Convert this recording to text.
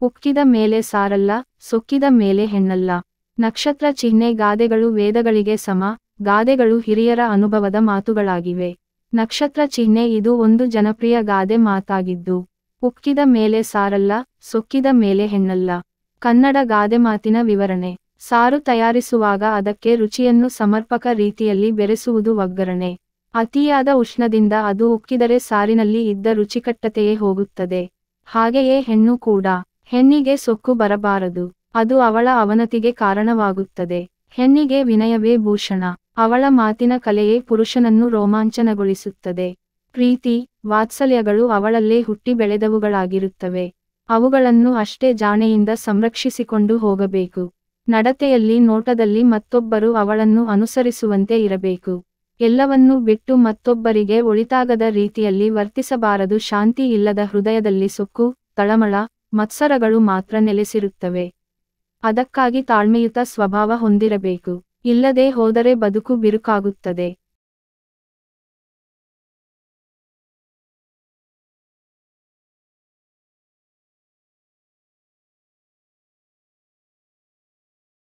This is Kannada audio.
ಉಕ್ಕಿದ ಮೇಲೆ ಸಾರಲ್ಲ, ಸೊಕ್ಕಿದ ಮೇಲೆ ಹೆಣ್ಣಲ್ಲ. ನಕ್ಷತ್ರ ಚಿಹ್ನೆ ಗಾದೆಗಳು ವೇದಗಳಿಗೆ ಸಮ, ಗಾದೆಗಳು ಹಿರಿಯರ ಅನುಭವದ ಮಾತುಗಳಾಗಿವೆ. ನಕ್ಷತ್ರ ಚಿಹ್ನೆ ಇದು ಒಂದು ಜನಪ್ರಿಯ ಗಾದೆ ಮಾತಾಗಿದ್ದು, ಉಕ್ಕಿದ ಮೇಲೆ ಸಾರಲ್ಲ, ಸೊಕ್ಕಿದ ಮೇಲೆ ಹೆಣ್ಣಲ್ಲ. ಕನ್ನಡ ಗಾದೆ ಮಾತಿನ ವಿವರಣೆ. ಸಾರು ತಯಾರಿಸುವಾಗ ಅದಕ್ಕೆ ರುಚಿಯನ್ನು ಸಮರ್ಪಕ ರೀತಿಯಲ್ಲಿ ಬೆರೆಸುವುದು ಒಗ್ಗರಣೆ. ಅತಿಯಾದ ಉಷ್ಣದಿಂದ ಅದು ಉಕ್ಕಿದರೆ ಸಾರಿನಲ್ಲಿ ಇದ್ದ ರುಚಿಕಟ್ಟತೆಯೇ ಹೋಗುತ್ತದೆ. ಹಾಗೆಯೇ ಹೆಣ್ಣು ಕೂಡ. ಹೆಣ್ಣಿಗೆ ಸೊಕ್ಕು ಬರಬಾರದು, ಅದು ಅವಳ ಅವನತಿಗೆ ಕಾರಣವಾಗುತ್ತದೆ. ಹೆಣ್ಣಿಗೆ ವಿನಯವೇ ಭೂಷಣ, ಅವಳ ಮಾತಿನ ಕಲೆಯೇ ಪುರುಷನನ್ನು ರೋಮಾಂಚನಗೊಳಿಸುತ್ತದೆ. ಪ್ರೀತಿ, ವಾತ್ಸಲ್ಯಗಳು ಅವಳಲ್ಲೇ ಹುಟ್ಟಿ ಬೆಳೆದವುಗಳಾಗಿರುತ್ತವೆ. ಅವುಗಳನ್ನು ಅಷ್ಟೇ ಜಾಣೆಯಿಂದ ಸಂರಕ್ಷಿಸಿಕೊಂಡು ಹೋಗಬೇಕು. ನಡತೆಯಲ್ಲಿ, ನೋಟದಲ್ಲಿ ಮತ್ತೊಬ್ಬರು ಅವಳನ್ನು ಅನುಸರಿಸುವಂತೆ ಇರಬೇಕು. ಎಲ್ಲವನ್ನೂ ಬಿಟ್ಟು ಮತ್ತೊಬ್ಬರಿಗೆ ಒಳಿತಾಗದ ರೀತಿಯಲ್ಲಿ ವರ್ತಿಸಬಾರದು. ಶಾಂತಿ ಇಲ್ಲದ ಹೃದಯದಲ್ಲಿ ಸೊಕ್ಕು, ತಳಮಳ, ಮತ್ಸರಗಳು ಮಾತ್ರ ನೆಲೆಸಿರುತ್ತವೆ. ಅದಕ್ಕಾಗಿ ತಾಳ್ಮೆಯುತ ಸ್ವಭಾವ ಹೊಂದಿರಬೇಕು. ಇಲ್ಲದೆ ಹೋದರೆ ಬದುಕು ಬಿರುಕಾಗುತ್ತದೆ.